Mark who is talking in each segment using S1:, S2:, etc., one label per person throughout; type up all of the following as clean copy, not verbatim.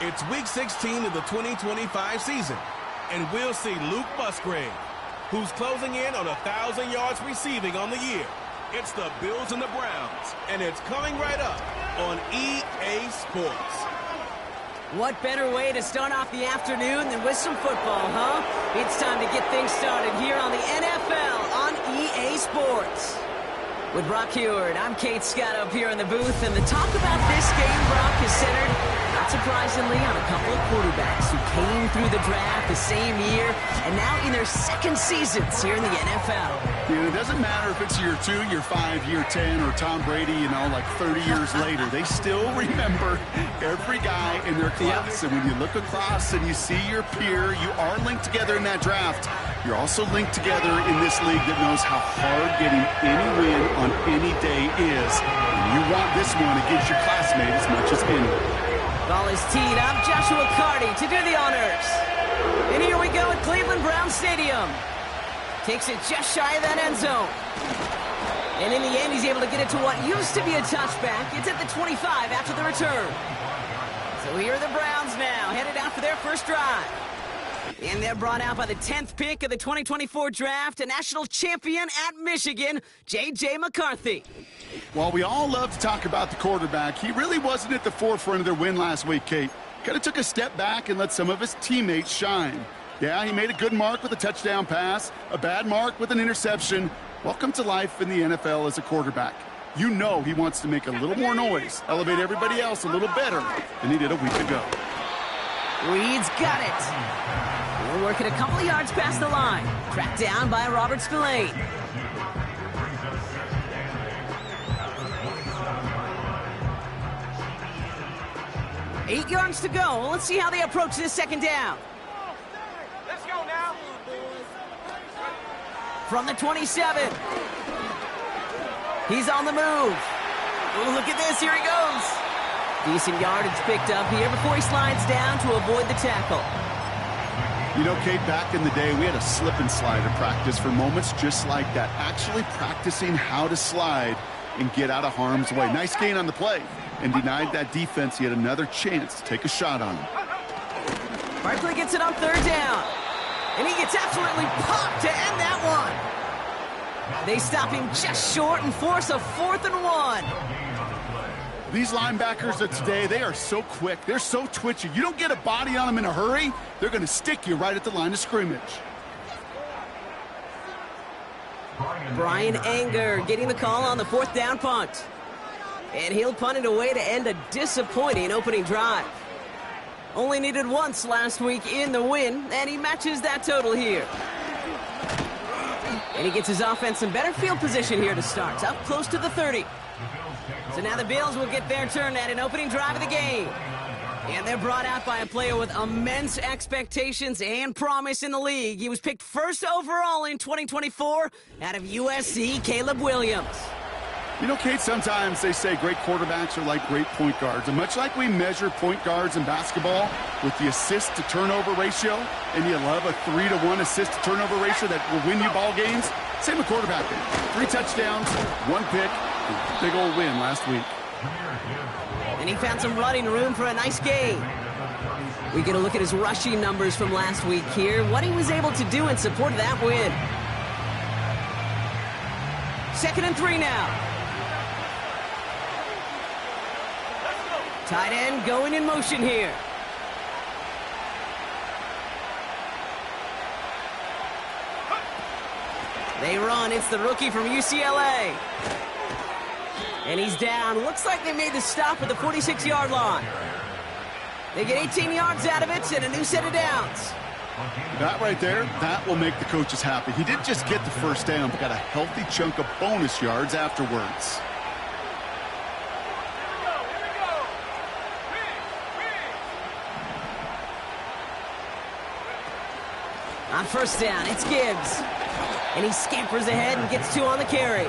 S1: It's Week 16 of the 2025 season, and we'll see Luke Musgrave, who's closing in on 1,000 yards receiving on the year. It's the Bills and the Browns, and it's coming right up on EA Sports.
S2: What better way to start off the afternoon than with some football, huh? It's time to get things started here on the NFL on EA Sports. With Brock Heward, I'm Kate Scott up here in the booth, and the talk about this game, Brock, is centered, not surprisingly, on a couple of quarterbacks who came through the draft the same year and now in their second seasons here in the NFL.
S3: Dude, it doesn't matter if it's year 2, year 5, year 10, or Tom Brady, like 30 years later. They still remember every guy in their class. And when you look across and you see your peer, you are linked together in that draft. You're also linked together in this league that knows how hard getting any win on any day is. And you want this one against your classmate as much as any.
S2: Ball is teed up. Joshua Carty to do the honors. And here we go at Cleveland Brown Stadium. Takes it just shy of that end zone. And in the end, he's able to get it to what used to be a touchback. It's at the 25 after the return. So here are the Browns now, headed out for their first drive. And they're brought out by the 10th pick of the 2024 draft, a national champion at Michigan, J.J. McCarthy.
S3: While we all love to talk about the quarterback, he really wasn't at the forefront of their win last week, Kate. Kind of took a step back and let some of his teammates shine. Yeah, he made a good mark with a touchdown pass, a bad mark with an interception. Welcome to life in the NFL as a quarterback. You know he wants to make a little more noise, elevate everybody else a little better than he did a week ago.
S2: Reed's got it. We're working a couple of yards past the line. Tracked down by Robert Spillane. Eight yards to go. Let's see how they approach this second down.
S1: Let's go now.
S2: From the 27. He's on the move. Oh, look at this. Here he goes. Decent yardage picked up here before he slides down to avoid the tackle.
S3: You know, Kate, back in the day, we had a slip and slide at practice for moments just like that. Actually practicing how to slide and get out of harm's way. Nice gain on the play. And denied that defense yet another chance to take a shot on him.
S2: Barkley gets it on third down. And he gets absolutely popped to end that one. They stop him just short and force a 4th and 1.
S3: These linebackers of today, they are so quick. They're so twitchy. You don't get a body on them in a hurry, they're going to stick you right at the line of scrimmage.
S2: Brian Anger getting the call on the 4th down punt. And he'll punt it away to end a disappointing opening drive. Only needed once last week in the win, and he matches that total here. And he gets his offense in better field position here to start, up close to the 30. So now the Bills will get their turn at an opening drive of the game. And they're brought out by a player with immense expectations and promise in the league. He was picked first overall in 2024 out of USC, Caleb Williams.
S3: You know, Kate, sometimes they say great quarterbacks are like great point guards. And much like we measure point guards in basketball with the assist-to-turnover ratio, and you love a 3-to-1 assist-to-turnover ratio that will win you ball games, same with quarterbacking. 3 touchdowns, 1 pick, big old win last week.
S2: And he found some running room for a nice gain. We get a look at his rushing numbers from last week here, what he was able to do in support of that win. 2nd and 3 now. Tight end going in motion here. They run. It's the rookie from UCLA. And he's down. Looks like they made the stop at the 46-yard line. They get 18 yards out of it and a new set of downs.
S3: That right there, that will make the coaches happy. He didn't just get the first down, but got a healthy chunk of bonus yards afterwards.
S2: On first down, it's Gibbs. And he scampers ahead and gets 2 on the carry.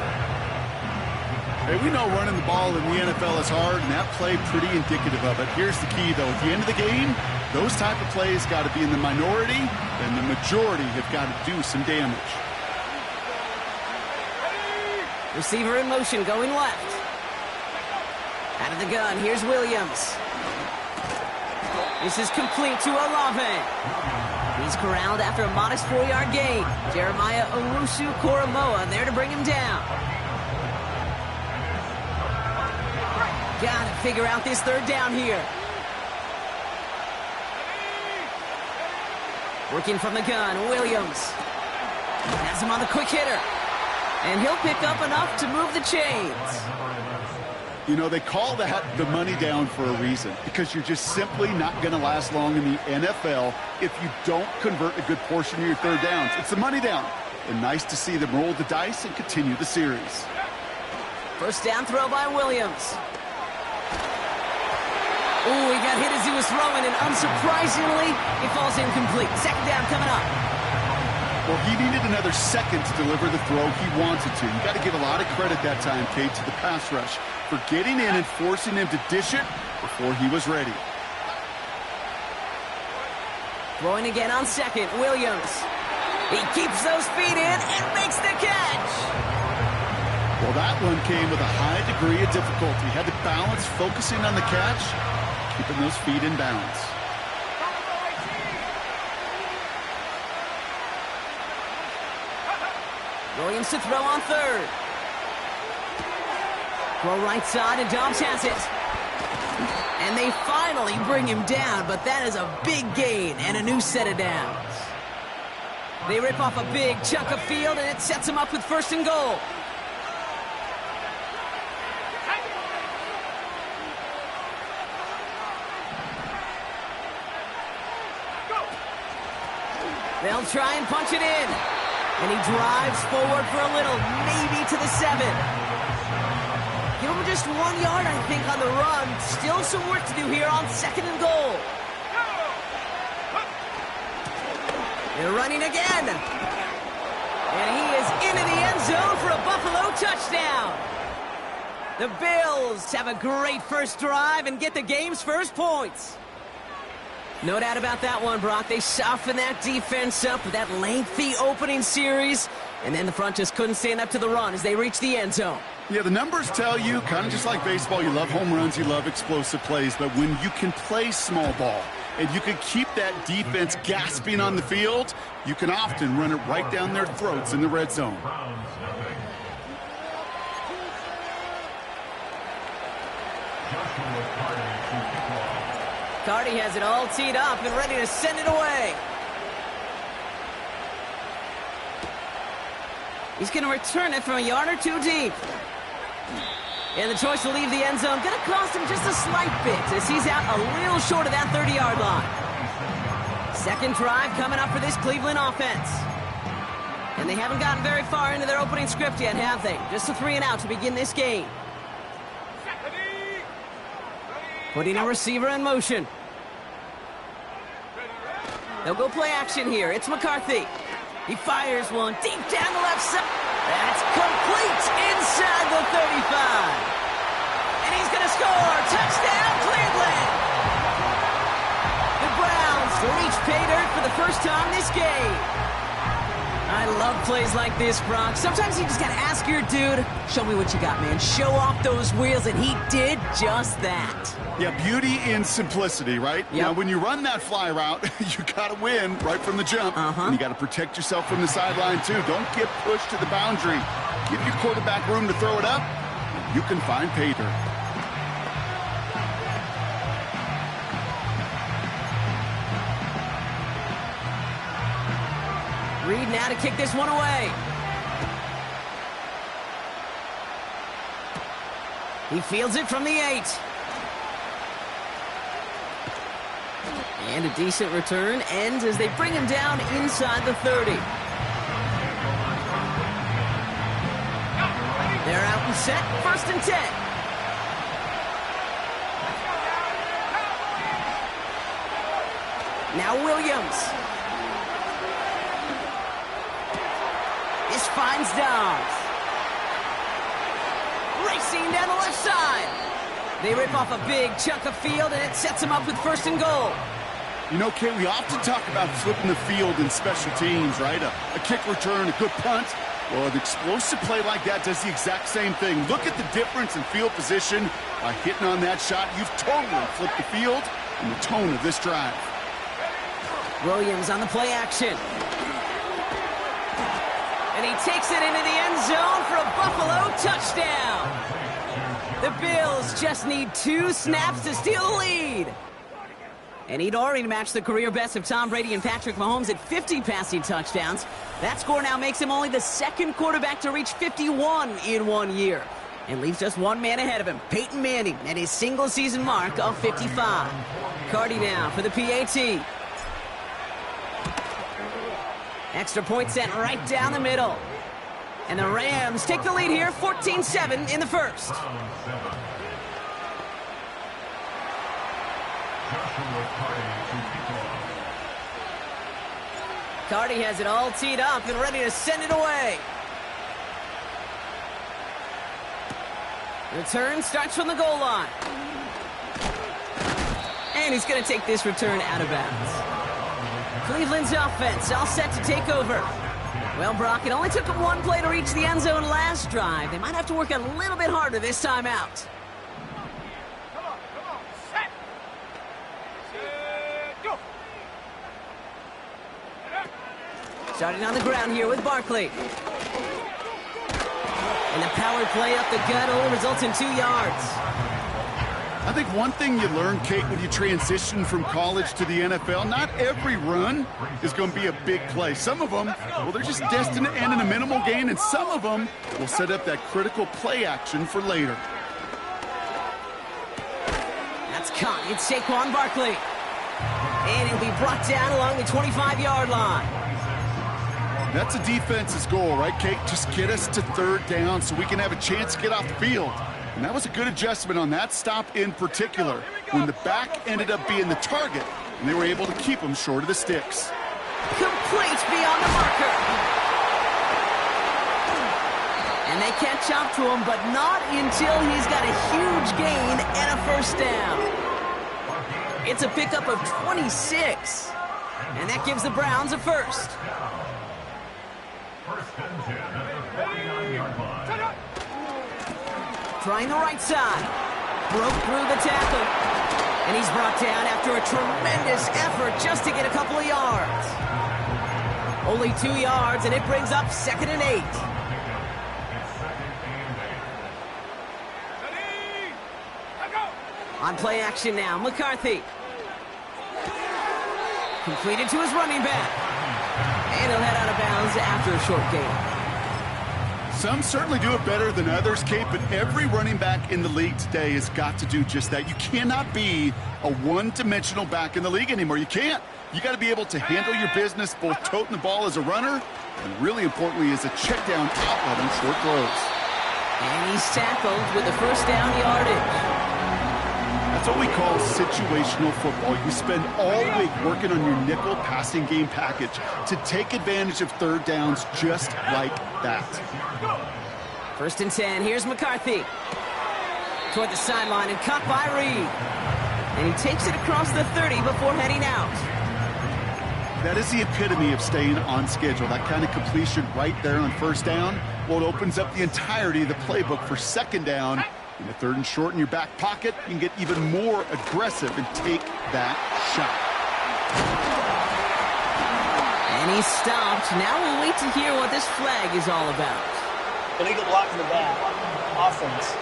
S3: Hey, we know running the ball in the NFL is hard, and that play pretty indicative of it. Here's the key, though. At the end of the game, those type of plays got to be in the minority, and the majority have got to do some damage.
S2: Receiver in motion, going left. Out of the gun, here's Williams. This is complete to Olave. He's corralled after a modest 4-yard gain. Jeremiah Owusu-Koramoah there to bring him down. Gotta figure out this 3rd down here. Working from the gun, Williams. Has him on the quick hitter. And he'll pick up enough to move the chains.
S3: You know, they call that the money down for a reason, because you're just simply not going to last long in the NFL if you don't convert a good portion of your 3rd downs. It's the money down. And nice to see them roll the dice and continue the series.
S2: First down throw by Williams. Ooh, he got hit as he was throwing, and unsurprisingly, it falls incomplete. 2nd down coming up.
S3: Well, he needed another second to deliver the throw he wanted to. You got to give a lot of credit that time, Kate, to the pass rush for getting in and forcing him to dish it before he was ready.
S2: Throwing again on 2nd, Williams. He keeps those feet in and makes the catch.
S3: Well, that one came with a high degree of difficulty. He had to balance focusing on the catch, keeping those feet in bounds.
S2: Williams to throw on third. Throw right side, and Dobbs has it. And they finally bring him down, but that is a big gain and a new set of downs. They rip off a big chunk of field, and it sets them up with first and goal. They'll try and punch it in. And he drives forward for a little, maybe to the 7. Give him just 1 yard, I think, on the run. Still some work to do here on second and goal. They're running again. And he is into the end zone for a Buffalo touchdown. The Bills have a great first drive and get the game's first points. No doubt about that one, Brock. They softened that defense up with that lengthy opening series, and then the front just couldn't stand up to the run as they reached the end zone.
S3: Yeah, the numbers tell you, kind of just like baseball, you love home runs, you love explosive plays, but when you can play small ball and you can keep that defense gasping on the field, you can often run it right down their throats in the red zone.
S2: Carty has it all teed up and ready to send it away. He's going to return it from a yard or two deep. And the choice to leave the end zone going to cost him just a slight bit as he's out a little short of that 30-yard line. Second drive coming up for this Cleveland offense. And they haven't gotten very far into their opening script yet, have they? Just a 3 and out to begin this game. Putting a receiver in motion. They'll go play action here. It's McCarthy. He fires one deep down the left side. That's complete inside the 35. And he's going to score. Touchdown, Cleveland. The Browns reach pay dirt for the first time this game. I love plays like this, Brock. Sometimes you just got to ask your dude, show me what you got, man. Show off those wheels, and he did just that.
S3: Yeah, beauty in simplicity, right?
S2: Yep.
S3: Now, when you run that fly route, you got to win right from the jump. And you got to protect yourself from the sideline, too. Don't get pushed to the boundary. Give your quarterback room to throw it up. You can find pay dirt.
S2: Reed now to kick this one away. He fields it from the 8. And a decent return ends as they bring him down inside the 30. They're out and set, first and 10. Now Williams. This finds Dobbs. Racing down the left side. They rip off a big chunk of field, and it sets them up with first and goal.
S3: You know, Kate, we often talk about flipping the field in special teams, right? A kick return, a good punt. Well, an explosive play like that does the exact same thing. Look at the difference in field position. By hitting on that shot, you've totally flipped the field and the tone of this drive.
S2: Williams on the play action. And he takes it into the end zone for a Buffalo touchdown. The Bills just need 2 snaps to steal the lead. And he'd already matched the career best of Tom Brady and Patrick Mahomes at 50 passing touchdowns. That score now makes him only the second quarterback to reach 51 in 1 year. And leaves just one man ahead of him, Peyton Manning, at his single-season mark of 55. Carty now for the PAT. Extra point sent right down the middle. And the Rams take the lead here, 14-7 in the first. Carty has it all teed up and ready to send it away. Return starts from the goal line. And he's going to take this return out of bounds. Cleveland's offense all set to take over. Well, Brock, it only took them 1 play to reach the end zone last drive. They might have to work a little bit harder this time out.
S4: Come on, set. Go.
S2: Starting on the ground here with Barkley. And the power play up the gut only results in 2 yards.
S3: I think one thing you learn, Kate, when you transition from college to the NFL, not every run is going to be a big play. Some of them, well, they're just destined to end in a minimal gain, and some of them will set up that critical play action for later.
S2: That's caught. It's Saquon Barkley. And he'll be brought down along the 25-yard line.
S3: That's a defense's goal, right, Kate? Just get us to 3rd down so we can have a chance to get off the field. And that was a good adjustment on that stop in particular, when the back ended up being the target, and they were able to keep him short of the sticks.
S2: Complete beyond the marker. And they catch up to him, but not until he's got a huge gain and a 1st down. It's a pickup of 26, and that gives the Browns a 1st. Trying the right side. Broke through the tackle. And he's brought down after a tremendous effort just to get a couple of yards. Only 2 yards, and it brings up 2nd and 8. On play action now, McCarthy. Completed to his running back. And he'll head out of bounds after a short gain.
S3: Some certainly do it better than others, Kate, but every running back in the league today has got to do just that. You cannot be a one-dimensional back in the league anymore. You can't. You got to be able to handle your business, both toting the ball as a runner, and really importantly as a check-down outlet on short throws.
S2: And he's tackled with the 1st down yardage.
S3: That's what we call situational football. You spend all week working on your nickel passing game package to take advantage of 3rd downs just like that.
S2: 1st and 10. Here's McCarthy. Toward the sideline and caught by Reed. And he takes it across the 30 before heading out.
S3: That is the epitome of staying on schedule. That kind of completion right there on 1st down. Well, it opens up the entirety of the playbook for 2nd down. In the 3rd and short in your back pocket, you can get even more aggressive and take that shot.
S2: And he's stopped. Now we'll wait to hear what this flag is all about.
S5: Illegal block in the back. Offense.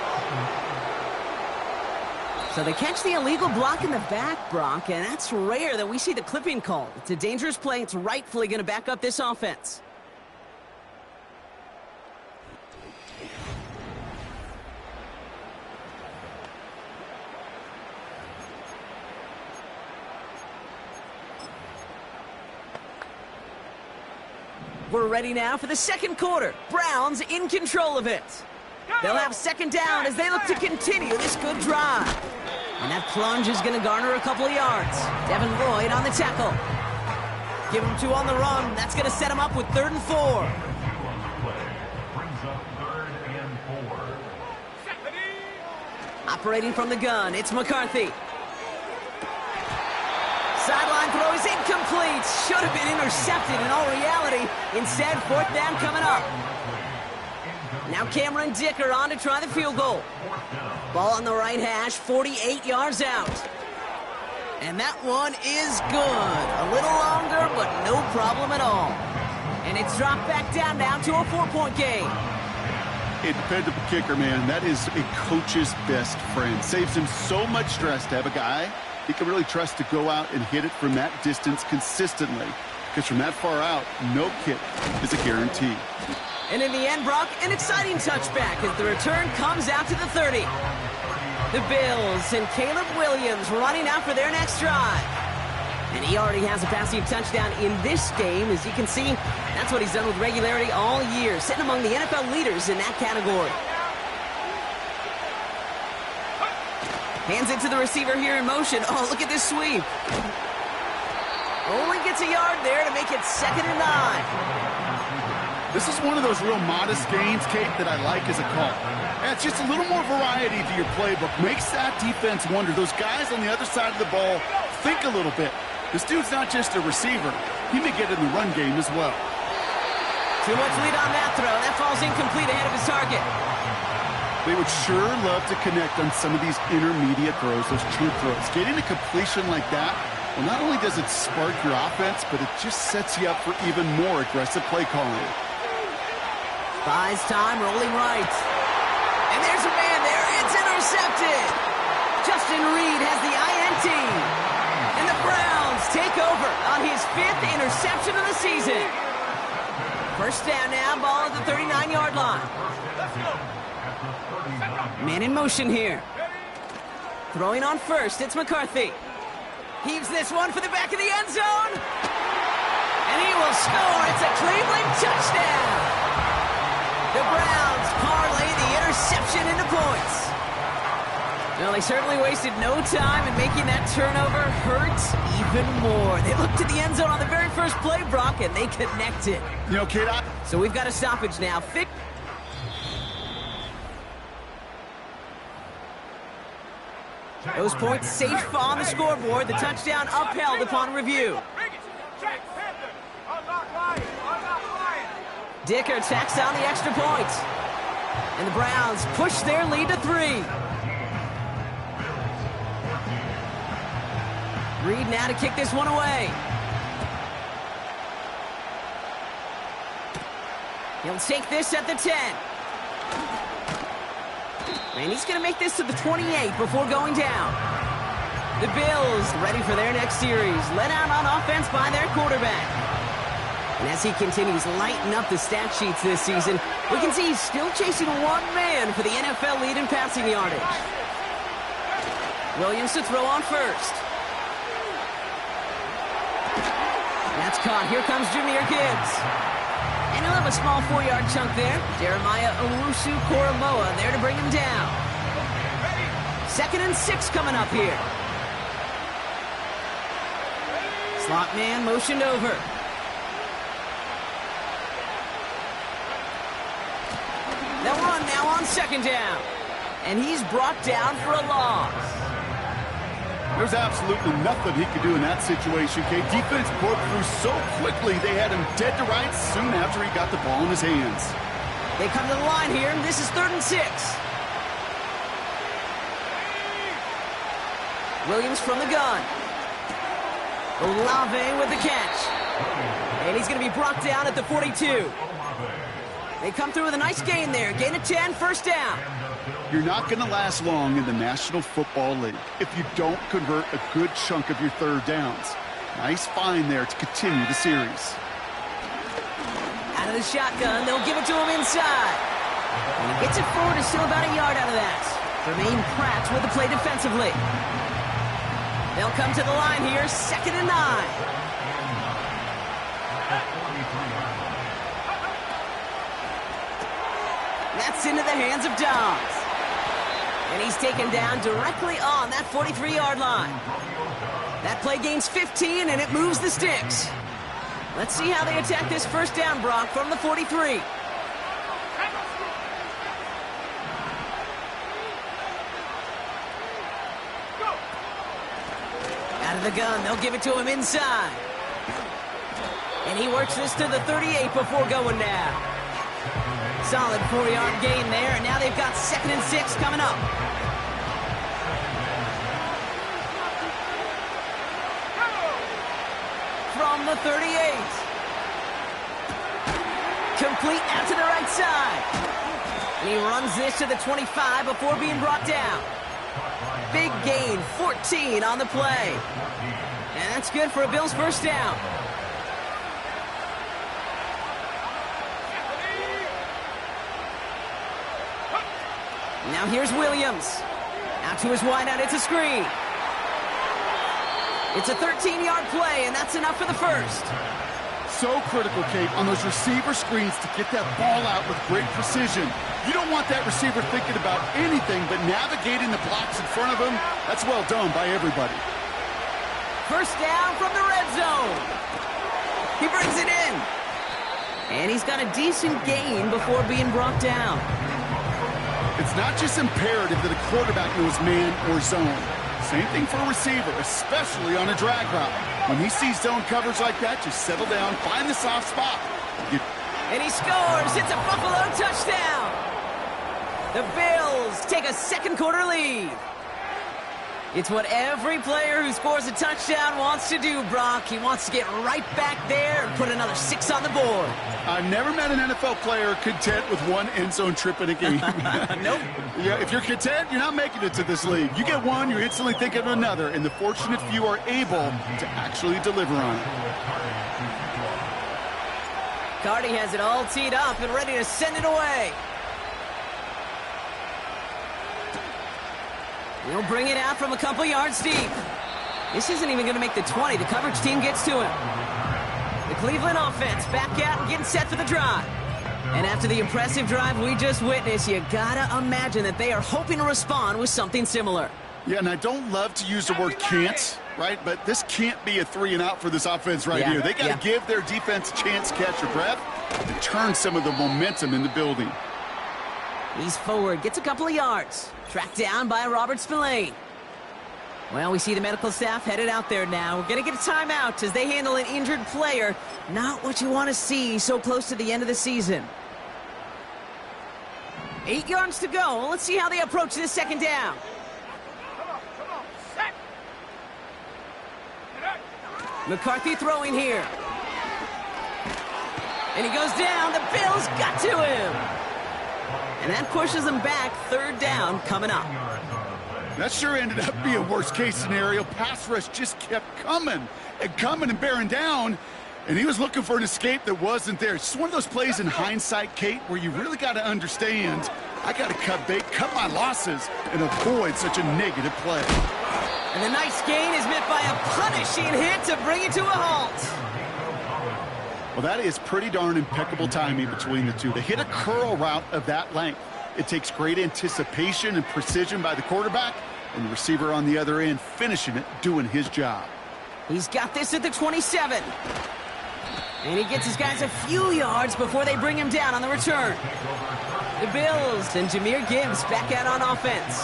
S2: So they catch the illegal block in the back, Brock, and that's rare that we see the clipping call. It's a dangerous play. It's rightfully going to back up this offense. We're ready now for the 2nd quarter. Browns in control of it. They'll have 2nd down as they look to continue this good drive. And that plunge is going to garner a couple of yards. Devin Lloyd on the tackle. Give him 2 on the run. That's going to set him up with 3rd and 4. Operating from the gun, it's McCarthy. Sideline throw is incomplete. Should have been intercepted in all reality. Instead, 4th down coming up. Now Cameron Dicker on to try the field goal. Ball on the right hash, 48 yards out. And that one is good. A little longer, but no problem at all. And it's dropped back down to a 4-point game.
S3: A dependable kicker, man. That is a coach's best friend. Saves him so much stress to have a guy he can really trust to go out and hit it from that distance consistently. Because from that far out, no kick is a guarantee.
S2: And in the end, Brock, an exciting touchback as the return comes out to the 30. The Bills and Caleb Williams running out for their next drive. And he already has a passing touchdown in this game. As you can see, that's what he's done with regularity all year, sitting among the NFL leaders in that category. Hands it to the receiver here in motion. Oh, look at this sweep. Only gets a yard there to make it 2nd and 9.
S3: This is one of those real modest gains, Kate, that I like as a call. It's just a little more variety to your playbook. Makes that defense wonder. Those guys on the other side of the ball think a little bit. This dude's not just a receiver. He may get in the run game as well.
S2: Too much lead on that throw. That falls incomplete ahead of his target.
S3: They would sure love to connect on some of these intermediate throws, those chunk throws. Getting a completion like that, well, not only does it spark your offense, but it just sets you up for even more aggressive play calling.
S2: Buys time, rolling right. And there's a man there. It's intercepted. Justin Reed has the INT. And the Browns take over on his 5th interception of the season. First down now, ball at the 39-yard line. Man in motion here. Throwing on first, it's McCarthy. Heaves this one for the back of the end zone. And he will score. It's a Cleveland touchdown. The Browns parlay the interception into points. Well, they certainly wasted no time in making that turnover hurt even more. They looked to the end zone on the very first play, Brock, and they connected.
S3: You know, kid,
S2: So we've got a stoppage now. Those points safe on the scoreboard. The touchdown upheld upon review. Dicker tacks on the extra point. And the Browns push their lead to 3. Reed now to kick this one away. He'll take this at the 10. And he's going to make this to the 28 before going down. The Bills ready for their next series. Let out on offense by their quarterback. And as he continues lighting up the stat sheets this season, we can see he's still chasing one man for the NFL lead in passing yardage. Williams to throw on first. That's caught. Here comes Jahmyr Gibbs. And he'll have a small 4-yard chunk there. Jeremiah Owusu-Koramoah there to bring him down. 2nd and 6 coming up here. Slot man motioned over. They'll run now on 2nd down. And he's brought down for a loss.
S3: There's absolutely nothing he could do in that situation, Kate. Defense broke through so quickly, they had him dead to rights soon after he got the ball in his hands.
S2: They come to the line here, and this is 3rd and 6. Williams from the gun. Olave with the catch. And he's going to be brought down at the 42. They come through with a nice gain there. Gain of 10, first down.
S3: You're not going to last long in the National Football League if you don't convert a good chunk of your 3rd downs. Nice find there to continue the series.
S2: Out of the shotgun, they'll give it to him inside. And he gets it forward, is still about a yard out of that. Jermaine Pratt with the play defensively. They'll come to the line here, 2nd and 9. That's into the hands of Dobbs. And he's taken down directly on that 43-yard line. That play gains 15, and it moves the sticks. Let's see how they attack this first down, Brock, from the 43. Out of the gun, they'll give it to him inside. And he works this to the 38 before going down. Solid 4-yard gain there, and now they've got 2nd and 6 coming up. From the 38. Complete out to the right side. And he runs this to the 25 before being brought down. Big gain, 14 on the play. And that's good for a Bills first down. Now here's Williams. Out to his wideout, it's a screen. It's a 13-yard play, and that's enough for the first.
S3: So critical, Kate, on those receiver screens to get that ball out with great precision. You don't want that receiver thinking about anything but navigating the blocks in front of him. That's well done by everybody.
S2: First down from the red zone. He brings it in. And he's got a decent gain before being brought down.
S3: It's not just imperative that a quarterback knows man or zone. Same thing for a receiver, especially on a drag route. When he sees zone coverage like that, just settle down, find the soft spot.
S2: And he scores. It's a Buffalo touchdown. The Bills take a second quarter lead. It's what every player who scores a touchdown wants to do, Brock. He wants to get right back there and put another 6 on the board.
S3: I've never met an NFL player content with one end zone trip in a game.
S2: Nope.
S3: Yeah, if you're content, you're not making it to this league. You get one, you're instantly thinking of another, and the fortunate few are able to actually deliver on it.
S2: Cardi has it all teed up and ready to send it away. He'll bring it out from a couple yards deep. This isn't even going to make the 20. The coverage team gets to him. The Cleveland offense back out and getting set for the drive. And after the impressive drive we just witnessed, you gotta imagine that they are hoping to respond with something similar.
S3: Yeah, and I don't love to use the word can't, right? But this can't be a 3-and-out for this offense right here. They got to give their defense a chance to catch their breath and turn some of the momentum in the building.
S2: He's forward, gets a couple of yards. Tracked down by Robert Spillane. Well, we see the medical staff headed out there now. We're going to get a timeout as they handle an injured player. Not what you want to see so close to the end of the season. 8 yards to go. Let's see how they approach this second down.
S4: Come on, set.
S2: McCarthy throwing here. And he goes down. The Bills got to him. And that pushes them back. Third down coming up.
S3: That sure ended up being worst-case scenario. Pass rush just kept coming and bearing down, and he was looking for an escape that wasn't there. It's just one of those plays in hindsight, Kate, where you really got to understand, I got to cut bait, cut my losses, and avoid such a negative play.
S2: And the nice gain is met by a punishing hit to bring it to a halt.
S3: Well, that is pretty darn impeccable timing between the two. To hit a curl route of that length, it takes great anticipation and precision by the quarterback, and the receiver on the other end finishing it, doing his job.
S2: He's got this at the 27. And he gets his guys a few yards before they bring him down on the return. The Bills and Jahmyr Gibbs back out on offense.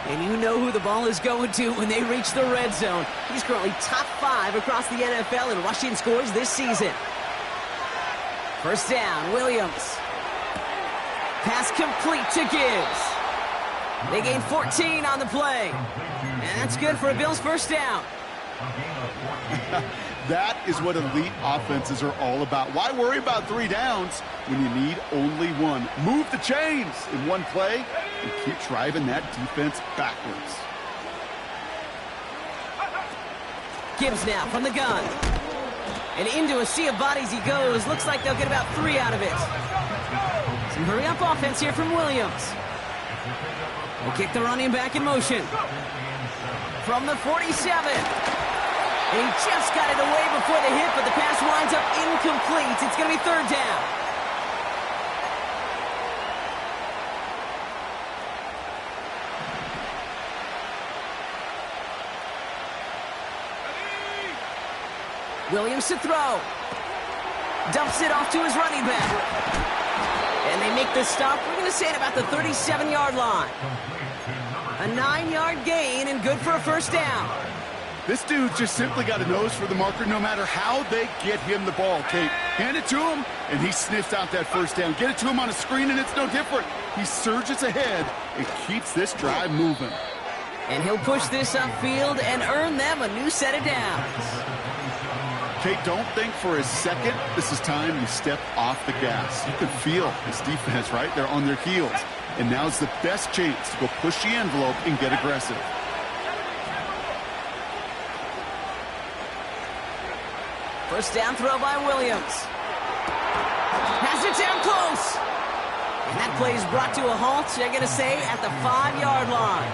S2: And you know who the ball is going to when they reach the red zone. He's currently top 5 across the NFL in rushing scores this season. First down, Williams. Pass complete to Gibbs. They gain 14 on the play. And that's good for a Bills first down.
S3: That is what elite offenses are all about. Why worry about 3 downs when you need only one? Move the chains in one play and keep driving that defense backwards.
S2: Gibbs now from the gun. And into a sea of bodies he goes. Looks like they'll get about 3 out of it. Some hurry-up offense here from Williams. We'll kick the running back in motion. From the 47. And he just got it away before the hit, but the pass winds up incomplete. It's going to be third down. Williams to throw. Dumps it off to his running back. And they make the stop, we're going to say, at about the 37-yard line. A 9-yard gain and good for a first down.
S3: This dude just simply got a nose for the marker no matter how they get him the ball, Kate. Hand it to him, and he sniffs out that first down. Get it to him on a screen, and it's no different. He surges ahead and keeps this drive moving.
S2: And he'll push this upfield and earn them a new set of downs.
S3: Kate, don't think for a second this is time you step off the gas. You can feel this defense, right? They're on their heels. And now's the best chance to go push the envelope and get aggressive.
S2: First down throw by Williams. Has it down close. And that play is brought to a halt, they're going to say, at the 5-yard line.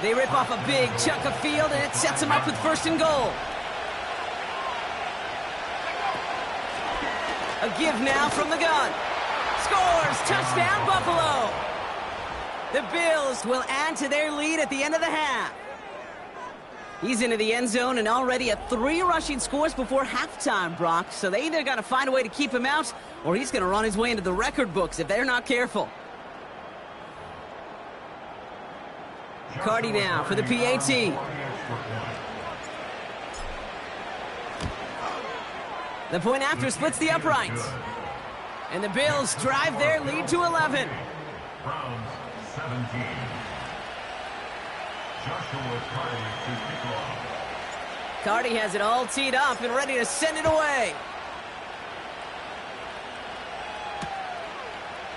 S2: They rip off a big chunk of field, and it sets them up with first and goal. A give now from the gun. Scores! Touchdown, Buffalo! The Bills will add to their lead at the end of the half. He's into the end zone and already at 3 rushing scores before halftime, Brock. So they either got to find a way to keep him out, or he's going to run his way into the record books if they're not careful. Cardi now for the PAT. The point after splits the uprights. And the Bills drive their lead to 11. Cardi has it all teed up and ready to send it away.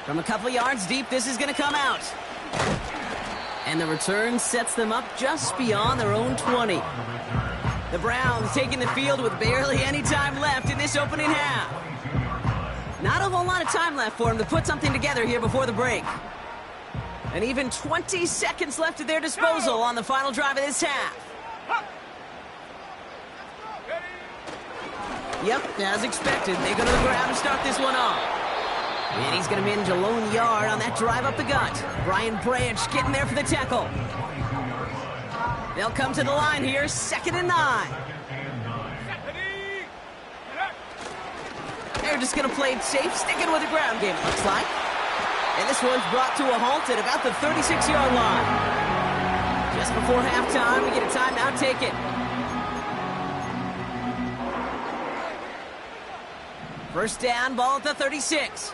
S2: From a couple yards deep, this is going to come out. And the return sets them up just beyond their own 20. The Browns taking the field with barely any time left in this opening half. Not a whole lot of time left for them to put something together here before the break. And even 20 seconds left at their disposal on the final drive of this half. Yep, as expected, they go to the ground to start this one off. And he's going to manage a lone yard on that drive up the gut. Brian Branch getting there for the tackle. They'll come to the line here, 2nd and 9. They're just going to play it safe, sticking with the ground game, it looks like. And this one's brought to a halt at about the 36-yard line. Just before halftime, we get a timeout taken. First down, ball at the 36.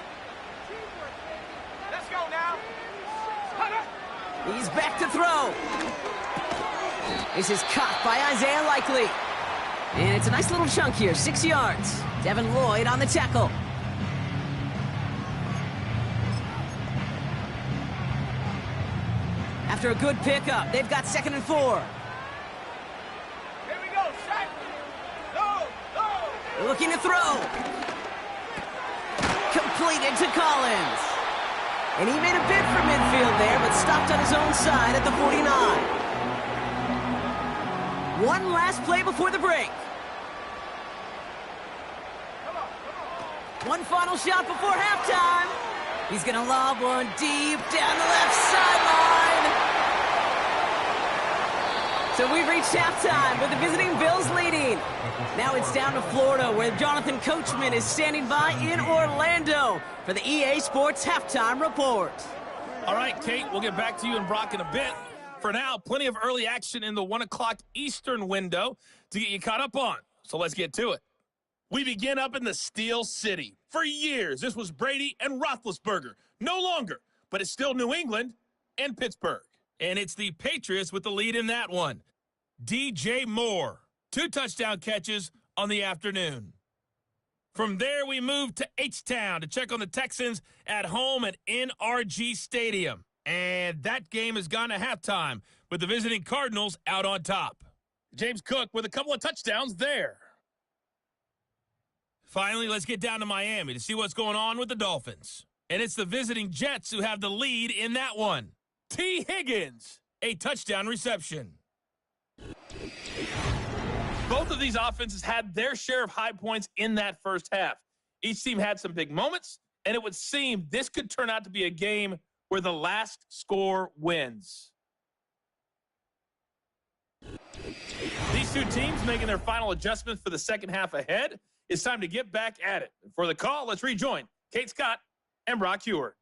S4: Let's go now.
S2: He's back to throw. This is caught by Isaiah Likely. And it's a nice little chunk here, 6 yards. Devin Lloyd on the tackle. After a good pickup, they've got 2nd and 4.
S4: Here we go, set. Go, go.
S2: They're looking to throw. Completed to Collins. And he made a bid for midfield there, but stopped on his own side at the 49. One last play before the break. One final shot before halftime. He's going to lob one deep down the left sideline. So we've reached halftime with the visiting Bills leading. Now it's down to Florida, where Jonathan Coachman is standing by in Orlando for the EA Sports Halftime Report.
S6: All right, Kate, we'll get back to you and Brock in a bit. For now, plenty of early action in the 1 o'clock Eastern window to get you caught up on. So let's get to it. We begin up in the Steel City. For years, this was Brady and Roethlisberger. No longer, but it's still New England and Pittsburgh. And it's the Patriots with the lead in that one. DJ Moore, 2 touchdown catches on the afternoon. From there, we move to H-Town to check on the Texans at home at NRG Stadium. And that game has gone to halftime with the visiting Cardinals out on top. James Cook with a couple of touchdowns there. Finally, let's get down to Miami to see what's going on with the Dolphins. And it's the visiting Jets who have the lead in that one. T. Higgins, a touchdown reception. Both of these offenses had their share of high points in that first half. Each team had some big moments, and it would seem this could turn out to be a game where the last score wins. These two teams making their final adjustments for the second half ahead. It's time to get back at it. For the call, let's rejoin Kate Scott and Brock Heward.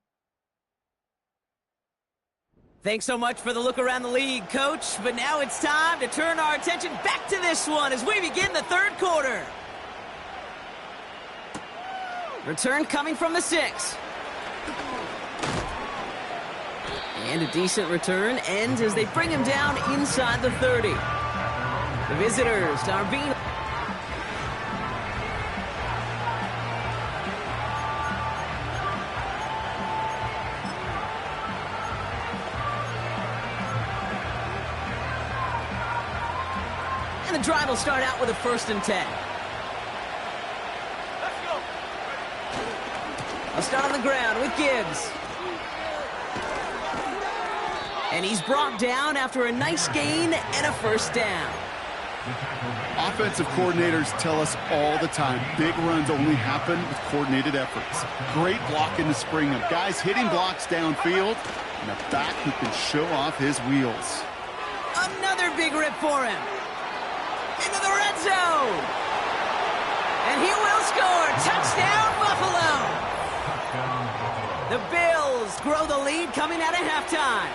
S2: Thanks so much for the look around the league, Coach. But now it's time to turn our attention back to this one as we begin the third quarter. Return coming from the 6. And a decent return ends as they bring him down inside the 30. The visitors are being... And the drive will start out with a 1st and 10.
S4: Let's go.
S2: I'll start on the ground with Gibbs. And he's brought down after a nice gain and a 1st down.
S3: Offensive coordinators tell us all the time, big runs only happen with coordinated efforts. Great blocking to spring them. Guys hitting blocks downfield, and a back who can show off his wheels.
S2: Another big rip for him. Into the red zone. And he will score. Touchdown, Buffalo. The Bills grow the lead coming out of halftime.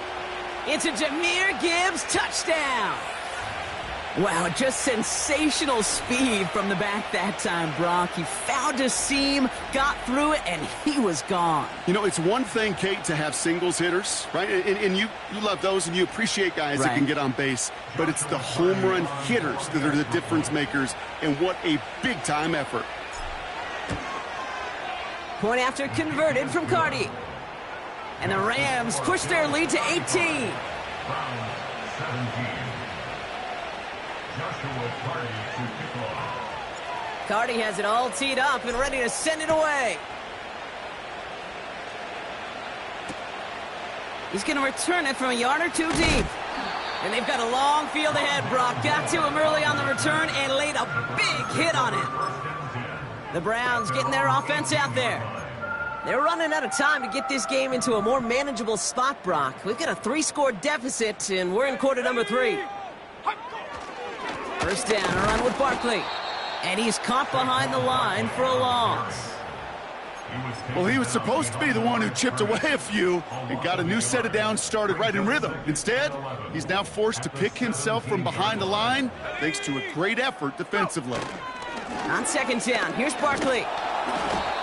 S2: It's a Jahmyr Gibbs touchdown. Wow, just sensational speed from the back that time, Brock. He found a seam, got through it, and he was gone.
S3: You know, it's one thing, Kate, to have singles hitters, right? And you love those, and you appreciate guys that can get on base. But it's the home run hitters that are the difference makers, and what a big-time effort.
S2: Point after converted from Cardi. And the Rams push their lead to 18. Cardi has it all teed up and ready to send it away. He's going to return it from a yard or two deep. And they've got a long field ahead, Brock. Got to him early on the return and laid a big hit on it. The Browns getting their offense out there. They're running out of time to get this game into a more manageable spot, Brock. We've got a 3-score deficit, and we're in quarter number 3. First down, a run with Barkley. And he's caught behind the line for a loss.
S3: Well, he was supposed to be the one who chipped away a few and got a new set of downs started right in rhythm. Instead, he's now forced to pick himself from behind the line thanks to a great effort defensively.
S2: On second down, here's Barkley.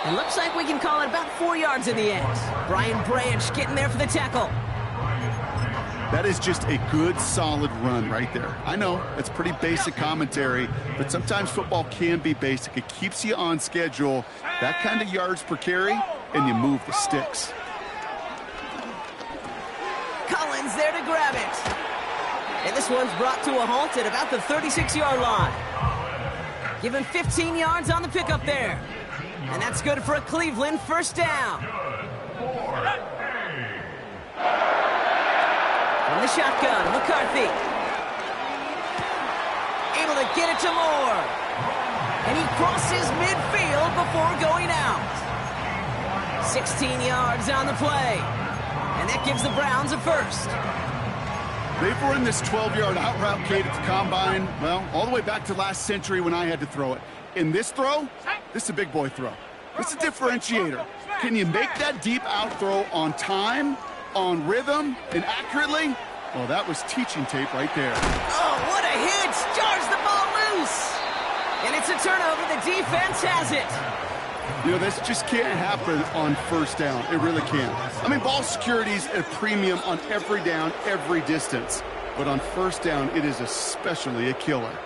S2: It looks like we can call it about 4 yards in the end. Brian Branch getting there for the tackle.
S3: That is just a good, solid run right there. I know, it's pretty basic commentary, but sometimes football can be basic. It keeps you on schedule, that kind of yards per carry, and you move the sticks.
S2: Collins there to grab it. And this one's brought to a halt at about the 36-yard line. Give him 15 yards on the pickup there. And that's good for a Cleveland first down. From the shotgun, McCarthy. Able to get it to Moore. And he crosses midfield before going out. 16 yards on the play. And that gives the Browns a first.
S3: They've run this 12-yard out route, Kate, at the combine, well, all the way back to last century when I had to throw it. In this throw, this is a big boy throw. This is a differentiator. Can you make that deep out throw on time, on rhythm, and accurately? Well, that was teaching tape right there.
S2: Oh, what a hit! Jars the ball loose! And it's a turnover. The defense has it.
S3: You know, this just can't happen on first down. It really can't. I mean, ball security's a premium on every down, every distance. But on first down, it is especially a killer.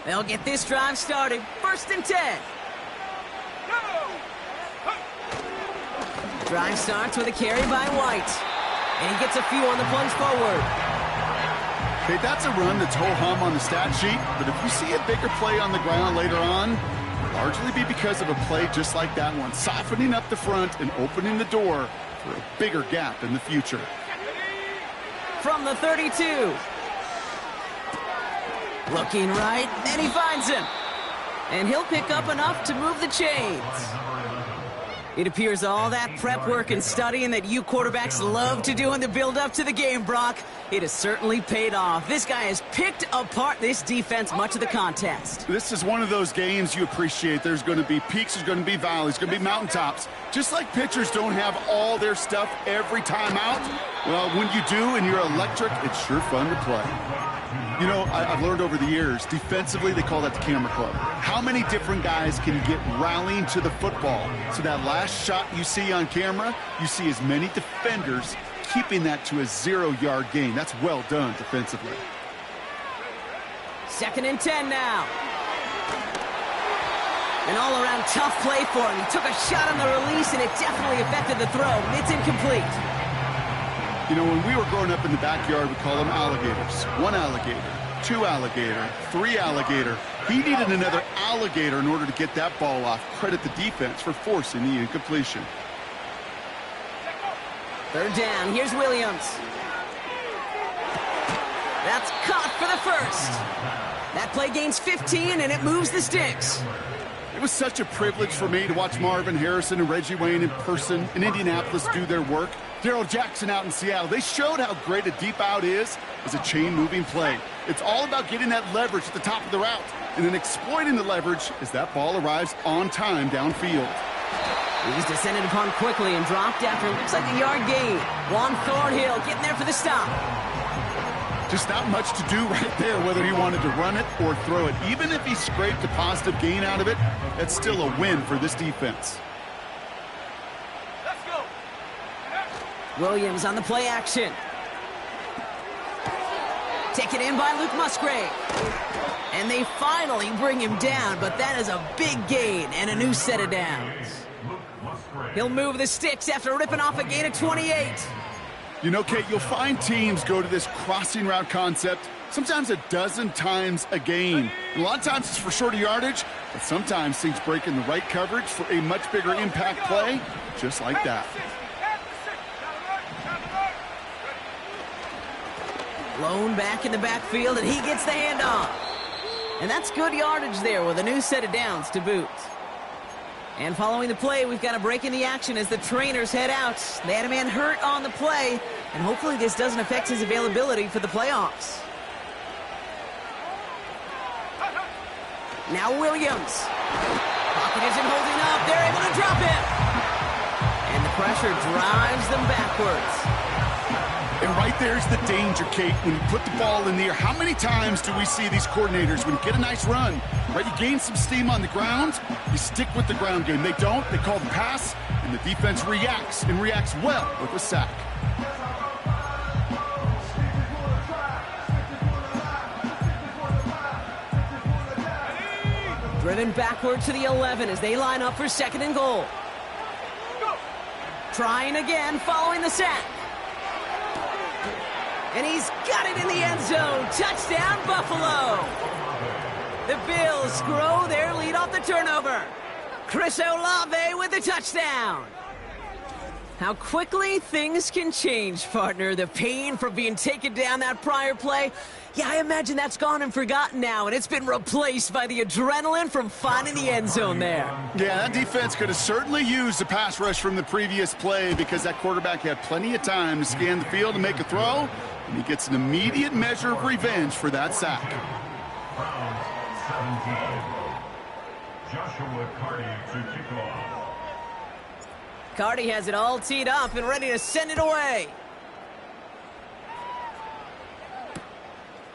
S2: They'll get this drive started. First and 10. Drive starts with a carry by White. And he gets a few on the plunge forward.
S3: Okay, that's a run that's ho-hum on the stat sheet, but if you see a bigger play on the ground later on, it'll largely be because of a play just like that one, softening up the front and opening the door for a bigger gap in the future.
S2: From the 32. Looking right, and he finds him. And he'll pick up enough to move the chains. It appears all that prep work and studying that you quarterbacks love to do in the build-up to the game, Brock, it has certainly paid off. This guy has picked apart this defense much of the contest.
S3: This is one of those games you appreciate. There's going to be peaks, there's going to be valleys, there's going to be mountaintops. Just like pitchers don't have all their stuff every time out, well, when you do and you're electric, it's sure fun to play. You know, I've learned over the years, defensively, they call that the camera club. How many different guys can get rallying to the football? So that last shot you see on camera, you see as many defenders keeping that to a 0-yard gain. That's well done defensively.
S2: Second and 10 now. An all-around tough play for him. He took a shot on the release, and it definitely affected the throw. It's incomplete.
S3: You know, when we were growing up in the backyard, we call them alligators. 1 alligator, 2 alligator, 3 alligator. He needed another alligator in order to get that ball off. Credit the defense for forcing the incompletion.
S2: Third down, here's Williams. That's caught for the first. That play gains 15, and it moves the sticks.
S3: It was such a privilege for me to watch Marvin Harrison and Reggie Wayne in person in Indianapolis do their work. Darrell Jackson out in Seattle, they showed how great a deep out is as a chain-moving play. It's all about getting that leverage at the top of the route and then exploiting the leverage as that ball arrives on time downfield.
S2: He's descended upon quickly and dropped after it looks like a yard gain. Juan Thornhill getting there for the stop.
S3: Just not much to do right there, whether he wanted to run it or throw it. Even if he scraped a positive gain out of it, that's still a win for this defense.
S4: Let's go.
S2: Williams on the play action. Taken in by Luke Musgrave. And they finally bring him down, but that is a big gain and a new set of downs. He'll move the sticks after ripping off a gain of 28.
S3: You know, Kate, you'll find teams go to this crossing route concept sometimes a dozen times a game. And a lot of times it's for shorter yardage, but sometimes things break in the right coverage for a much bigger impact play, just like that.
S2: Blown back in the backfield, and he gets the handoff. And that's good yardage there with a new set of downs to boot. And following the play, we've got a break in the action as the trainers head out. They had a man hurt on the play, and hopefully this doesn't affect his availability for the playoffs. Now Williams. Pocket isn't holding up. They're able to drop him. And the pressure drives them backwards.
S3: And right there's the danger, Kate, when you put the ball in the air. How many times do we see these coordinators, when you get a nice run, right, you gain some steam on the ground, you stick with the ground game. They don't, they call the pass, and the defense reacts, and reacts well with a sack.
S2: Driven backward to the 11 as they line up for second and goal. Trying again, following the sack. And he's got it in the end zone. Touchdown, Buffalo. The Bills grow their lead off the turnover. Chris Olave with the touchdown. How quickly things can change, partner. The pain from being taken down that prior play, yeah, I imagine that's gone and forgotten now, and it's been replaced by the adrenaline from finding the end zone there.
S3: Yeah, that defense could have certainly used the pass rush from the previous play because that quarterback had plenty of time to scan the field and make a throw, and he gets an immediate measure of revenge for that sack.
S7: Joshua Carty to kick off.
S2: Carty has it all teed up and ready to send it away.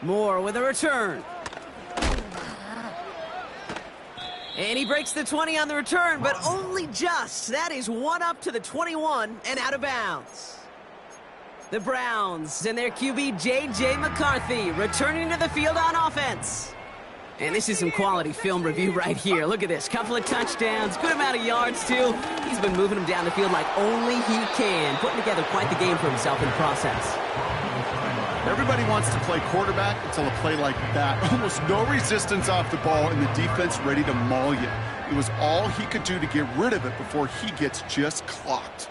S2: Moore with a return. And he breaks the 20 on the return, but only just. That is one up to the 21 and out of bounds. The Browns and their QB J.J. McCarthy returning to the field on offense. And this is some quality film review right here. Look at this. Couple of touchdowns, good amount of yards, too. He's been moving them down the field like only he can, putting together quite the game for himself in the process.
S3: Everybody wants to play quarterback until a play like that. Almost no resistance off the ball and the defense ready to maul you. It was all he could do to get rid of it before he gets just clocked.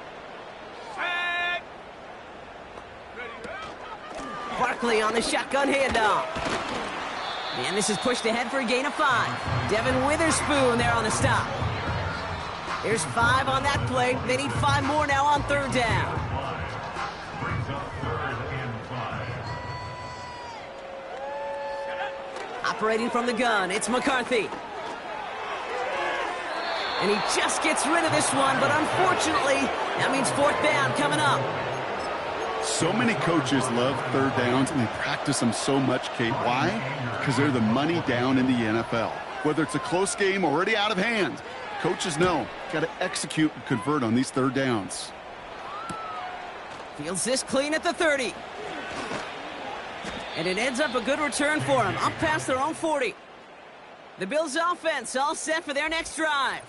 S2: Barkley on the shotgun handoff. And this is pushed ahead for a gain of 5. Devin Witherspoon there on the stop. There's 5 on that play. They need 5 more now on third down. Operating from the gun, it's McCarthy. And he just gets rid of this one, but unfortunately, that means fourth down coming up.
S3: So many coaches love third downs, and they practice them so much, Kate. Why? Because they're the money down in the NFL. Whether it's a close game already out of hand, coaches know, got to execute and convert on these third downs.
S2: Fields this clean at the 30. And it ends up a good return for him, up past their own 40. The Bills offense all set for their next drive.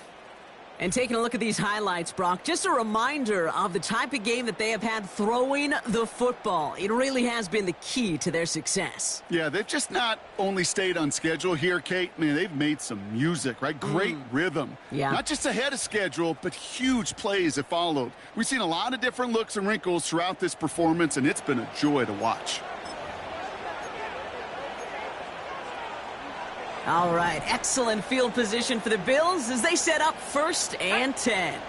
S2: And taking a look at these highlights, Brock, just a reminder of the type of game that they have had throwing the football. It really has been the key to their success.
S3: Yeah, they've just not only stayed on schedule here, Kate. Man, they've made some music, right? Great rhythm.
S2: Yeah.
S3: Not just ahead of schedule, but huge plays have followed. We've seen a lot of different looks and wrinkles throughout this performance, and it's been a joy to watch.
S2: All right, excellent field position for the Bills as they set up 1st and 10.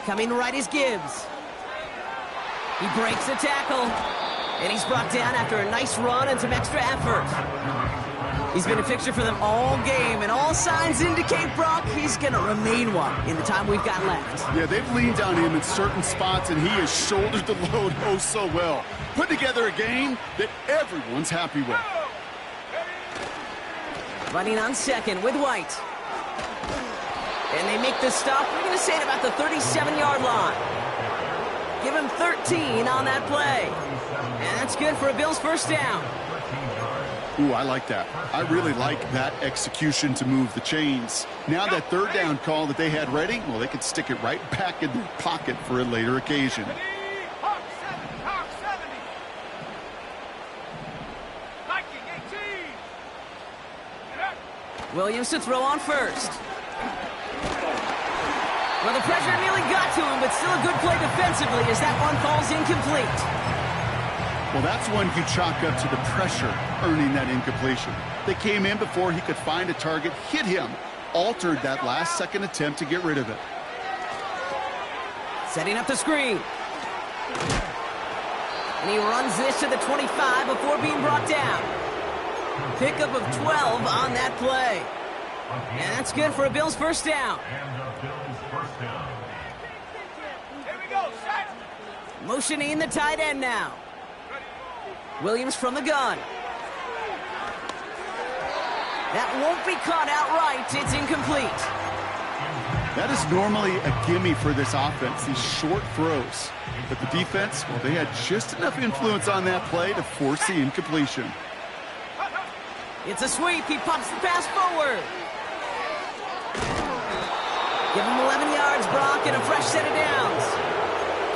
S2: Coming right is Gibbs. He breaks the tackle. And he's brought down after a nice run and some extra effort. He's been a fixture for them all game, and all signs indicate, Brock, he's going to remain one in the time we've got left.
S3: Yeah, they've leaned on him in certain spots, and he has shouldered the load oh so well. Put together a game that everyone's happy with.
S2: Running on second with White. And they make the stop, we're going to say, at about the 37-yard line. Give him 13 on that play. And that's good for a Bills first down.
S3: Ooh, I like that. I really like that execution to move the chains. Now that third down call that they had ready, well, they could stick it right back in their pocket for a later occasion.
S2: Williams to throw on first. Well, the pressure nearly got to him, but still a good play defensively as that one falls incomplete.
S3: Well, that's one you chalk up to the pressure earning that incompletion. They came in before he could find a target, hit him, altered that last-second attempt to get rid of it.
S2: Setting up the screen. And he runs this to the 25 before being brought down. Pickup of 12 on that play. And that's good for a Bills first down. Motioning the tight end now. Williams from the gun. That won't be caught outright. It's incomplete.
S3: That is normally a gimme for this offense, these short throws. But the defense, well, they had just enough influence on that play to force the incompletion.
S2: It's a sweep. He pops the pass forward. Give him 11 yards, Brock, and a fresh set of downs.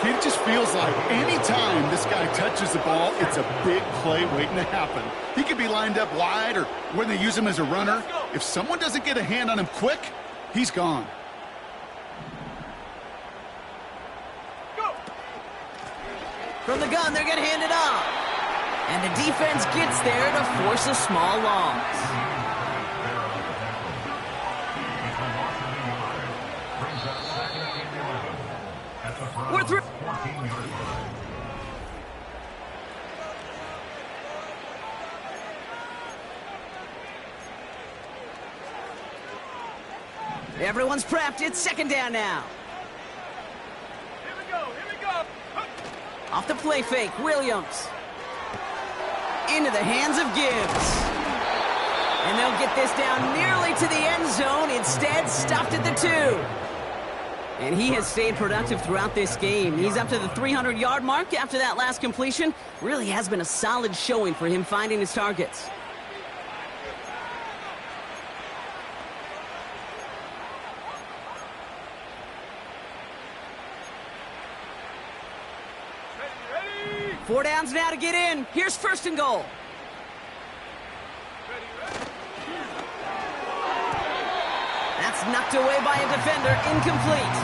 S3: It just feels like any time this guy touches the ball, it's a big play waiting to happen. He could be lined up wide or when they use him as a runner. If someone doesn't get a hand on him quick, he's gone.
S2: From the gun, they're going to hand it off. And the defense gets there to force a small loss. We're through. Everyone's prepped. It's second down now.
S4: Here we go.
S2: Off the play fake, Williams. Into the hands of Gibbs. And they'll get this down nearly to the end zone. Instead, stopped at the 2. And he has stayed productive throughout this game. He's up to the 300-yard mark after that last completion. Really has been a solid showing for him finding his targets.
S4: Ready.
S2: 4 downs now to get in. Here's first and goal. That's knocked away by a defender, incomplete.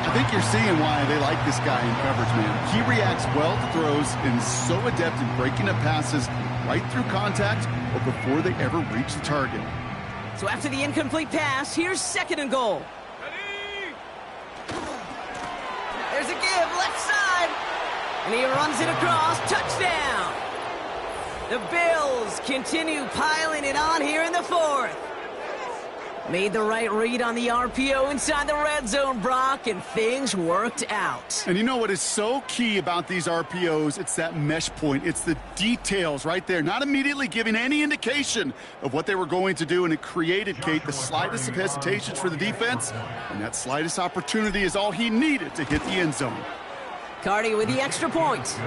S3: I think you're seeing why they like this guy in coverage, man. He reacts well to throws and is so adept in breaking up passes right through contact or before they ever reach the target.
S2: So after the incomplete pass, here's second and goal.
S4: Ready.
S2: There's a give, left side. And he runs it across, touchdown. The Bills continue piling it on here in the 4th. Made the right read on the RPO inside the red zone, Brock, and things worked out.
S3: And you know what is so key about these RPOs? It's that mesh point. It's the details right there, not immediately giving any indication of what they were going to do, and it created, Kate, the slightest of hesitations for the defense, and that slightest opportunity is all he needed to hit the end zone.
S2: Cardi with the extra point.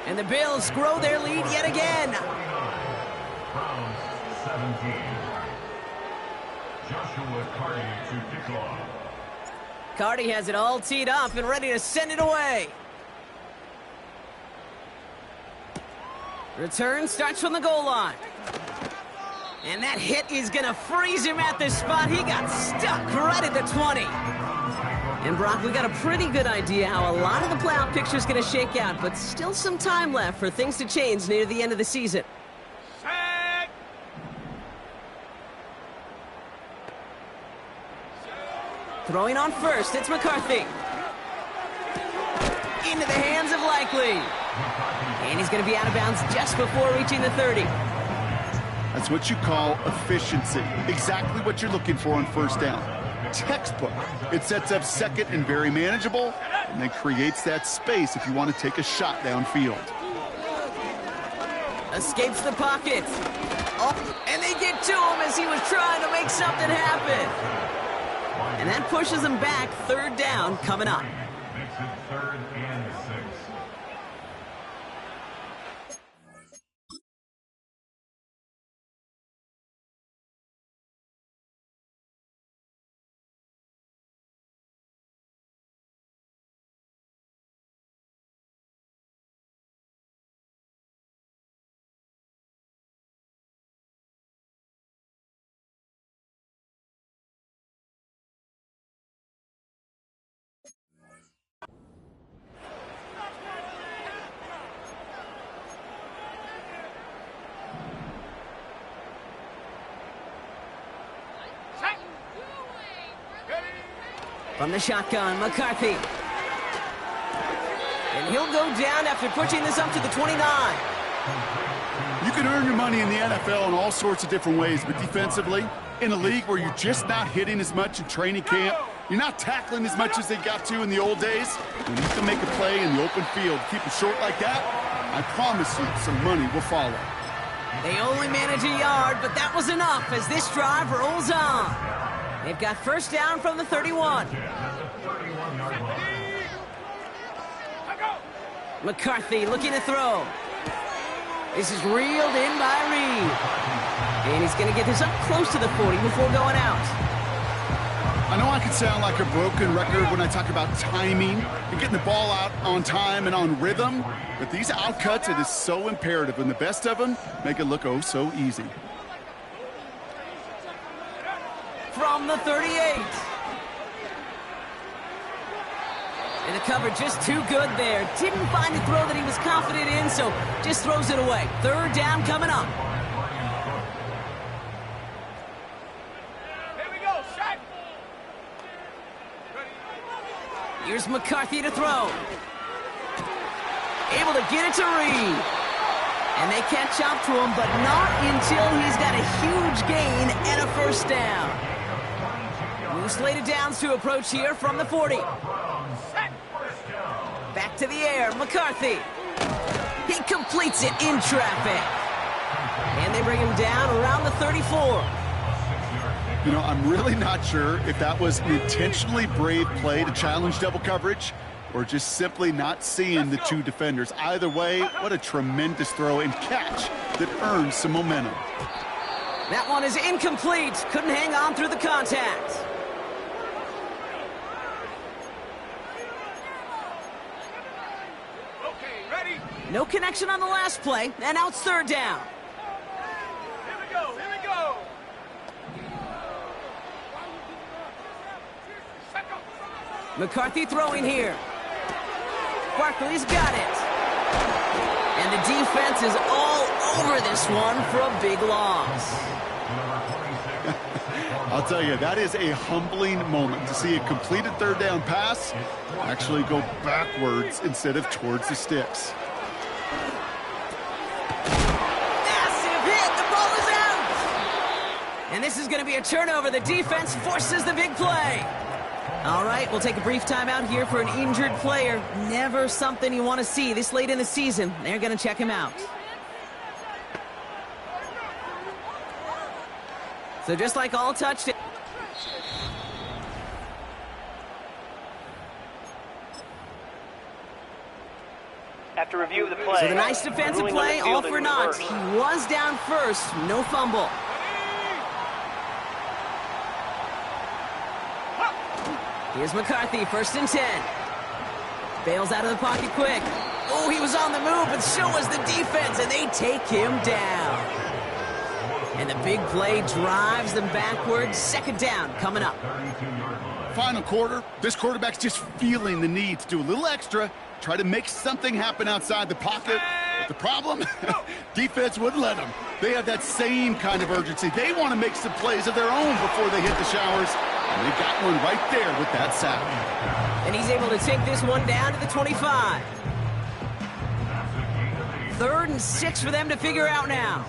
S2: And the Bills grow their lead yet again.
S7: Browns 17. Joshua Cardi to kick off.
S2: Cardi has it all teed up and ready to send it away. Return starts from the goal line. And that hit is going to freeze him at this spot. He got stuck right at the 20. And Brock, we got a pretty good idea how a lot of the playoff picture is going to shake out, but still some time left for things to change near the end of the season.
S4: Set.
S2: Throwing on first, it's McCarthy. into the hands of Likely. And he's going to be out of bounds just before reaching the 30.
S3: That's what you call efficiency. Exactly what you're looking for on first down. Textbook. It sets up second and very manageable, and then creates that space if you want to take a shot downfield.
S2: Escapes the pocket. Oh, and they get to him as he was trying to make something happen. And that pushes him back. Third down coming up.
S7: Makes it 3rd and 6.
S4: Set. Ready.
S2: From the shotgun, McCarthy. And he'll go down after pushing this up to the 29.
S3: You can earn your money in the NFL in all sorts of different ways, but defensively, in a league where you're just not hitting as much in training camp, you're not tackling as much as they got to in the old days, you need to make a play in the open field. Keep it short like that, I promise you some money will follow.
S2: They only manage a yard, but that was enough as this drive rolls on. They've got first down from the 31. McCarthy looking to throw. This is reeled in by Reed. And he's going to get this up close to the 40 before going out.
S3: I know I can sound like a broken record when I talk about timing and getting the ball out on time and on rhythm, but these outcuts, it is so imperative, and the best of them make it look oh so easy.
S2: From the 38. And the cover just too good there. Didn't find a throw that he was confident in, so just throws it away. Third down coming up.
S4: Here we go. Set.
S2: Here's McCarthy to throw. Able to get it to Reed. And they catch up to him, but not until he's got a huge gain and a first down. New slated downs to approach here from the 40. Back to the air, McCarthy. He completes it in traffic. And they bring him down around the 34.
S3: You know, I'm really not sure if that was an intentionally brave play to challenge double coverage or just simply not seeing the two defenders. Either way, what a tremendous throw and catch that earns some momentum.
S2: That one is incomplete. Couldn't hang on through the contact.
S4: Okay, ready.
S2: No connection on the last play, and now it's third down.
S4: Here we go. Here we go. Set go.
S2: McCarthy throwing here. Barkley's got it. And the defense is all over this one for a big loss.
S3: I'll tell you, that is a humbling moment to see a completed third down pass actually go backwards instead of towards the sticks.
S2: Massive hit. The ball is out. And this is going to be a turnover. The defense forces the big play. All right, we'll take a brief timeout here for an injured player. Never something you want to see this late in the season. They're going to check him out. So just like all touchdowns.
S5: After review of the play,
S2: So the nice defensive
S5: ruling on
S2: play,
S5: the
S2: all
S5: field in
S2: for naught.
S5: reverse.
S2: He was down first, no fumble. Here's McCarthy, 1st and 10. Bails out of the pocket quick. Oh, he was on the move, but so was the defense, and they take him down. And the big play drives them backwards. Second down coming up.
S3: Final quarter, this quarterback's just feeling the need to do a little extra, try to make something happen outside the pocket. But the problem, defense wouldn't let them. They have that same kind of urgency. They want to make some plays of their own before they hit the showers. And they got one right there with that sack.
S2: And he's able to take this one down to the 25. 3rd and 6 for them to figure out now.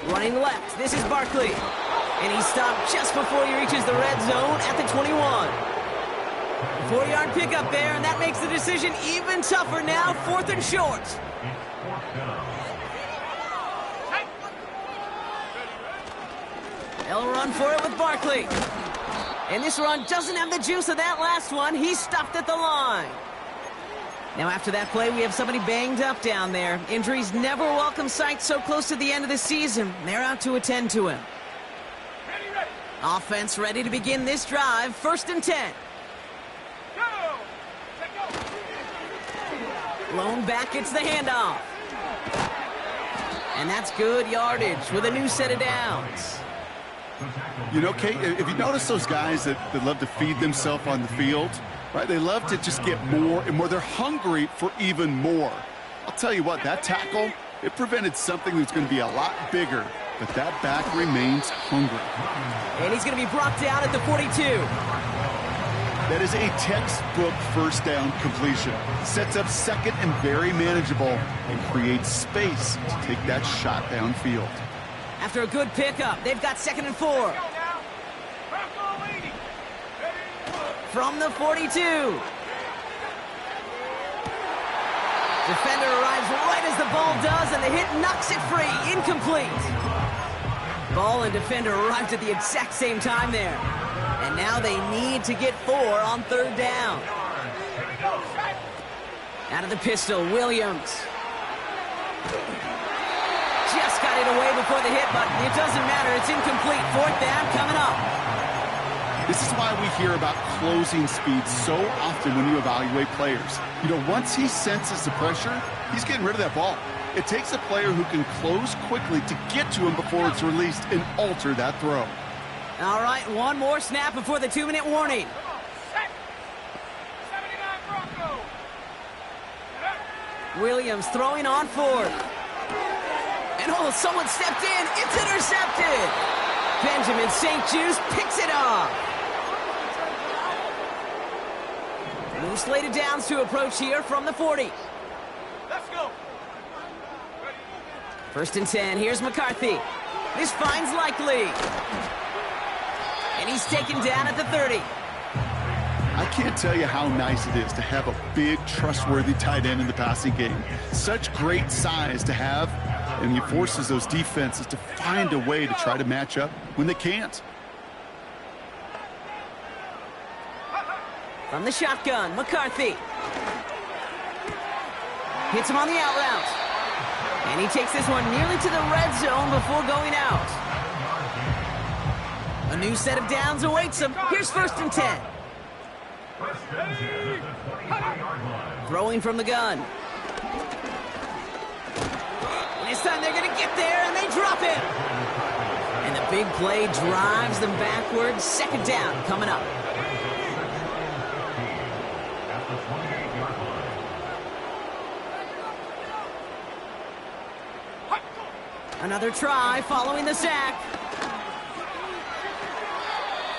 S2: Running left, this is Barkley. And he stopped just before he reaches the red zone at the 21. 4-yard pickup there, and that makes the decision even tougher now. 4th and short. They'll run for it with Barkley. And this run doesn't have the juice of that last one. He's stuffed at the line. Now after that play, we have somebody banged up down there. Injuries never a welcome sight so close to the end of the season. They're out to attend to him. Offense ready to begin this drive. 1st and 10. Lone back gets the handoff. And that's good yardage with a new set of downs.
S3: You know, Kate, if you notice those guys that love to feed themselves on the field, right? They love to just get more and more. They're hungry for even more. I'll tell you what, that tackle, it prevented something that's going to be a lot bigger, but that back remains hungry.
S2: And he's going to be brought down at the 42.
S3: That is a textbook first down completion. Sets up 2nd and very manageable and creates space to take that shot downfield.
S2: After a good pickup, they've got 2nd and 4. From the 42. Defender arrives right as the ball does, and the hit knocks it free. Incomplete. Ball and defender arrived at the exact same time there. And now they need to get 4 on 3rd down. Out of the pistol, Williams. Just got it away before the hit, but it doesn't matter. It's incomplete. 4th down coming up.
S3: This is why we hear about closing speed so often when you evaluate players. You know, once he senses the pressure, he's getting rid of that ball. It takes a player who can close quickly to get to him before it's released and alter that throw.
S2: All right, one more snap before the 2-minute warning. Williams throwing on 4th. And oh, someone stepped in. It's intercepted. Benjamin St. Juste picks it off. New slated downs to approach here from the 40.
S4: Let's go.
S2: 1st and 10. Here's McCarthy. This finds Likely. And he's taken down at the 30.
S3: I can't tell you how nice it is to have a big, trustworthy tight end in the passing game. Such great size to have, and he forces those defenses to find a way to try to match up when they can't.
S2: From the shotgun, McCarthy. Hits him on the out route. And he takes this one nearly to the red zone before going out. A new set of downs awaits him. Here's 1st and 10. Throwing from the gun. And this time they're going to get there, and they drop it. And the big play drives them backwards. 2nd down coming up. Another try following the sack.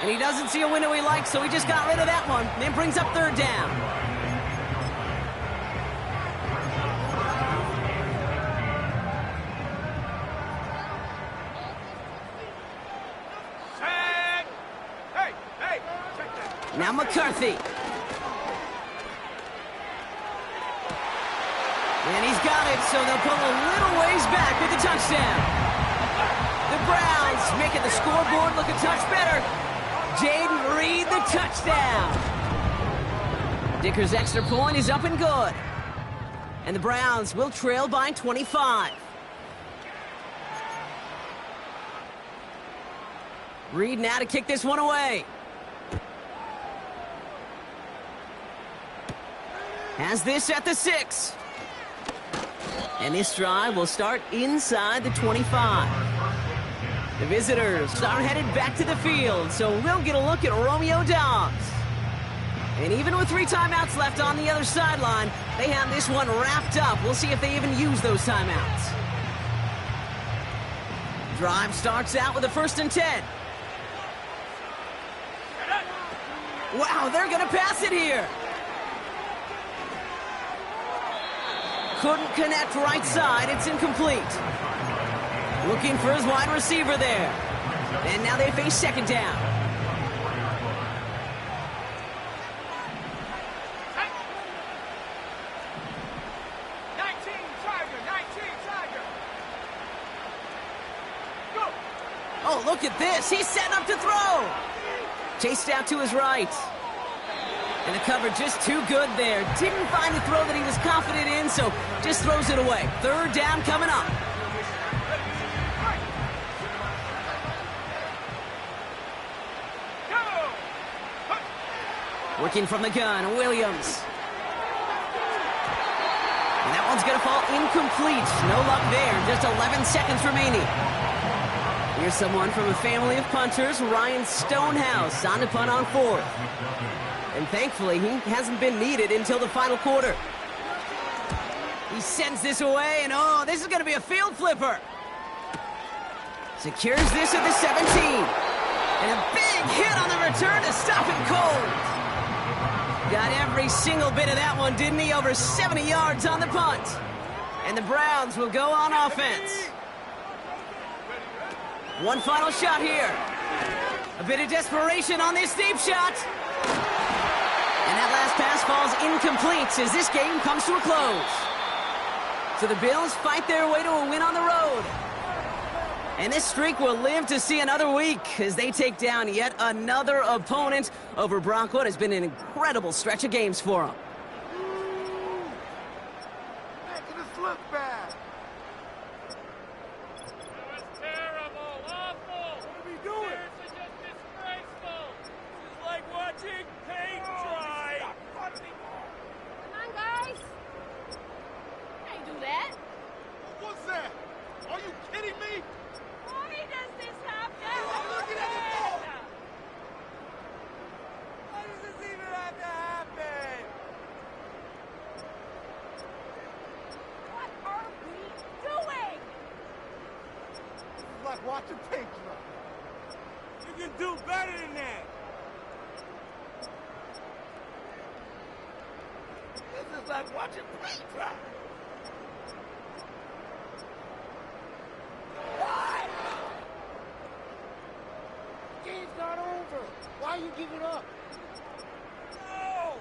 S2: And he doesn't see a window he likes, so he just got rid of that one. Then brings up 3rd down.
S4: Set. Hey, check that.
S2: Now McCarthy. And he's got it, so they'll pull a little ways back with the touchdown. The Browns making the scoreboard look a touch better. Jaden Reed, the touchdown. Dicker's extra point is up and good. And the Browns will trail by 25. Reed now to kick this one away. Has this at the 6. And this drive will start inside the 25. The visitors are headed back to the field, so we'll get a look at Romeo Dobbs. And even with 3 timeouts left on the other sideline, they have this one wrapped up. We'll see if they even use those timeouts. Drive starts out with a 1st and 10. Wow, they're going to pass it here. Couldn't connect right side. It's incomplete. Looking for his wide receiver there. And now they face second down. Oh, look at this. He's setting up to throw. Chased out to his right. And the cover just too good there. Didn't find the throw that he was confident in, so just throws it away. Third down coming up. Working from the gun, Williams. And that one's going to fall incomplete. No luck there. Just 11 seconds remaining. Here's someone from a family of punters, Ryan Stonehouse, on to punt on fourth. And thankfully, he hasn't been needed until the final quarter. He sends this away, and oh, this is going to be a field flipper. Secures this at the 17. And a big hit on the return to stop him cold. Got every single bit of that one, didn't he? Over 70 yards on the punt. And the Browns will go on offense. One final shot here. A bit of desperation on this deep shot. And that last pass falls incomplete as this game comes to a close. So the Bills fight their way to a win on the road. And this streak will live to see another week as they take down yet another opponent over Brock. What has been an incredible stretch of games for them.
S4: Making us look bad. Watching paint dry. You can do better than that. This is like watching paint dry. What? Game's not over. Why are you giving up? No!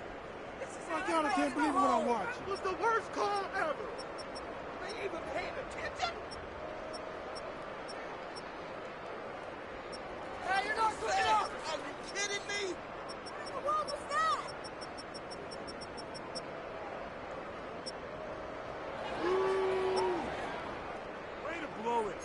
S4: This is
S8: My God, I can't believe what I'm watching.
S4: It was the worst call ever. Are you even paying attention? Hey, you're not good enough! Are you kidding me? What was that? Way to blow it.